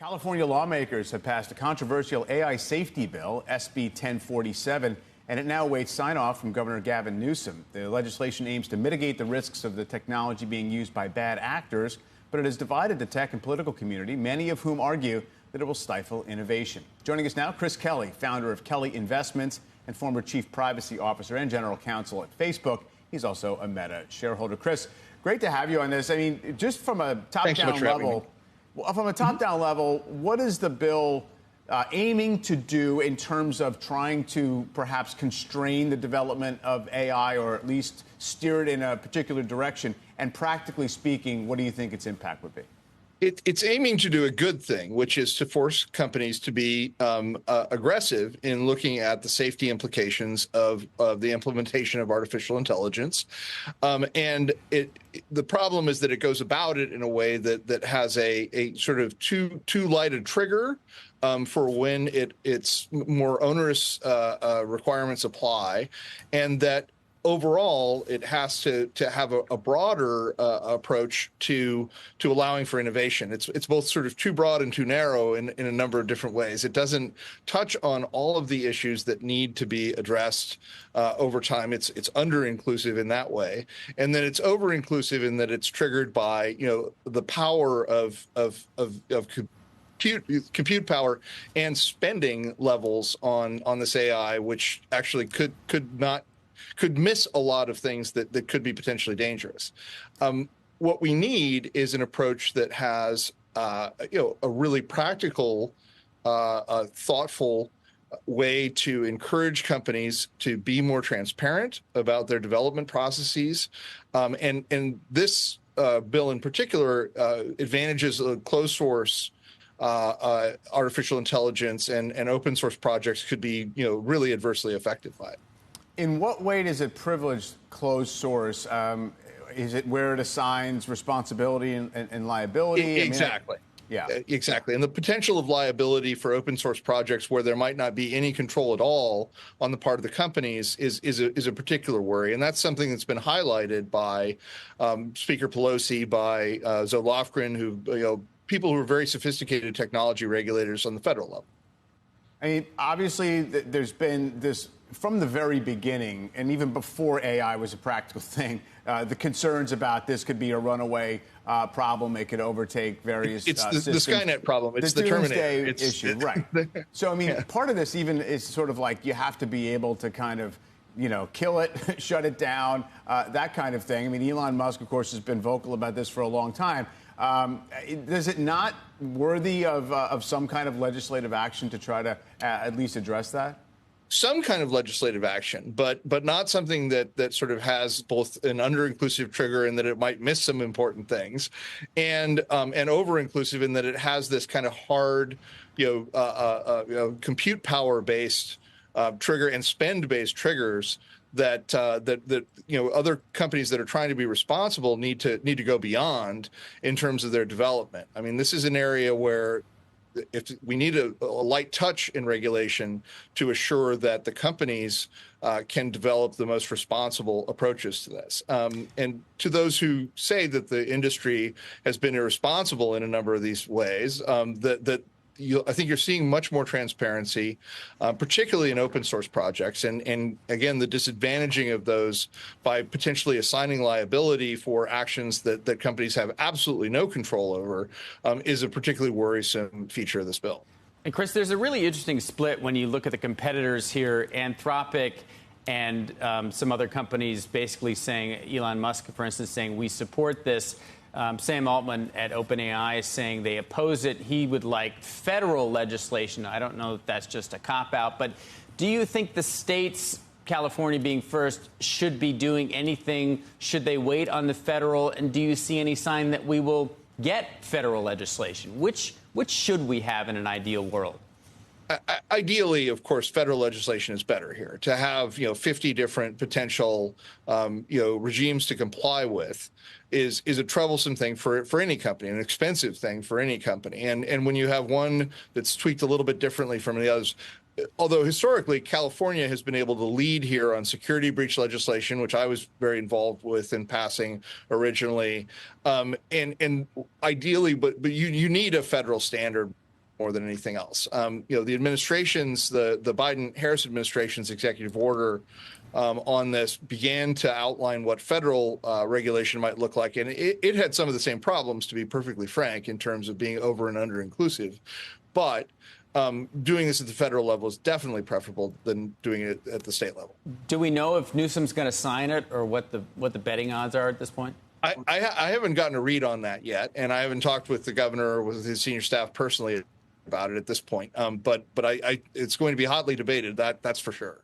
California lawmakers have passed a controversial AI safety bill, SB 1047, and it now awaits sign-off from Governor Gavin Newsom. The legislation aims to mitigate the risks of the technology being used by bad actors, but it has divided the tech and political community, many of whom argue that it will stifle innovation. Joining us now, Chris Kelly, founder of Kelly Investments and former chief privacy officer and general counsel at Facebook. He's also a Meta shareholder. Chris, great to have you on this. I mean, just from a top-down level, what is the bill aiming to do in terms of trying to perhaps constrain the development of AI or at least steer it in a particular direction? And practically speaking, what do you think its impact would be? It's aiming to do a good thing, which is to force companies to be aggressive in looking at the safety implications of the implementation of artificial intelligence. And the problem is that it goes about it in a way that has a sort of too light a trigger for when its more onerous requirements apply, and that overall, it has to have a broader approach to allowing for innovation. It's both sort of too broad and too narrow in a number of different ways. It doesn't touch on all of the issues that need to be addressed over time. It's under-inclusive in that way, and then it's over-inclusive in that it's triggered by the power of compute power and spending levels on this AI, which actually could miss a lot of things that could be potentially dangerous. What we need is an approach that has a really practical, thoughtful way to encourage companies to be more transparent about their development processes. And this bill in particular advantages of closed source artificial intelligence and open source projects could be really adversely affected by it. In what way does it privilege closed source? Is it where it assigns responsibility and liability? Exactly. Exactly. And the potential of liability for open source projects where there might not be any control at all on the part of the companies is a particular worry. And that's something that's been highlighted by Speaker Pelosi, by Zoe Lofgren, people who are very sophisticated technology regulators on the federal level. I mean, obviously, there's been this from the very beginning, and even before AI was a practical thing, the concerns about this could be a runaway problem. It could overtake various systems. The Skynet problem. It's the Terminator issue, right? So, I mean, part of this even is sort of like you have to be able to kind of, kill it, shut it down, that kind of thing. I mean, Elon Musk, of course, has been vocal about this for a long time. Is it not worthy of some kind of legislative action to try to at least address that? Some kind of legislative action, but not something that sort of has both an under-inclusive trigger in that it might miss some important things, and over-inclusive in that it has this kind of hard, compute power-based trigger and spend-based triggers that other companies that are trying to be responsible need to go beyond in terms of their development. I mean, this is an area where if we need a light touch in regulation to assure that the companies can develop the most responsible approaches to this. And to those who say that the industry has been irresponsible in a number of these ways, I think you're seeing much more transparency, particularly in open source projects. And again, the disadvantaging of those by potentially assigning liability for actions that companies have absolutely no control over is a particularly worrisome feature of this bill. And Chris, there's a really interesting split when you look at the competitors here, Anthropic and some other companies basically saying, Elon Musk, for instance, saying we support this. Sam Altman at OpenAI is saying they oppose it. He would like federal legislation. I don't know if that's just a cop-out, but do you think the states, California being first, should be doing anything? Should they wait on the federal? And do you see any sign that we will get federal legislation? Which should we have in an ideal world? Ideally, of course, federal legislation is better here. To have 50 different potential regimes to comply with is a troublesome thing for any company, an expensive thing for any company. And when you have one that's tweaked a little bit differently from the others, although historically California has been able to lead here on security breach legislation, which I was very involved with in passing originally, and ideally, but you need a federal standard more than anything else. The administration's, the Biden-Harris administration's executive order on this began to outline what federal regulation might look like. And it had some of the same problems, to be perfectly frank, in terms of being over and under inclusive. But doing this at the federal level is definitely preferable than doing it at the state level. Do we know if Newsom's going to sign it, or what the betting odds are at this point? I haven't gotten a read on that yet, and I haven't talked with the governor or with his senior staff personally about it at this point. But it's going to be hotly debated. That's for sure.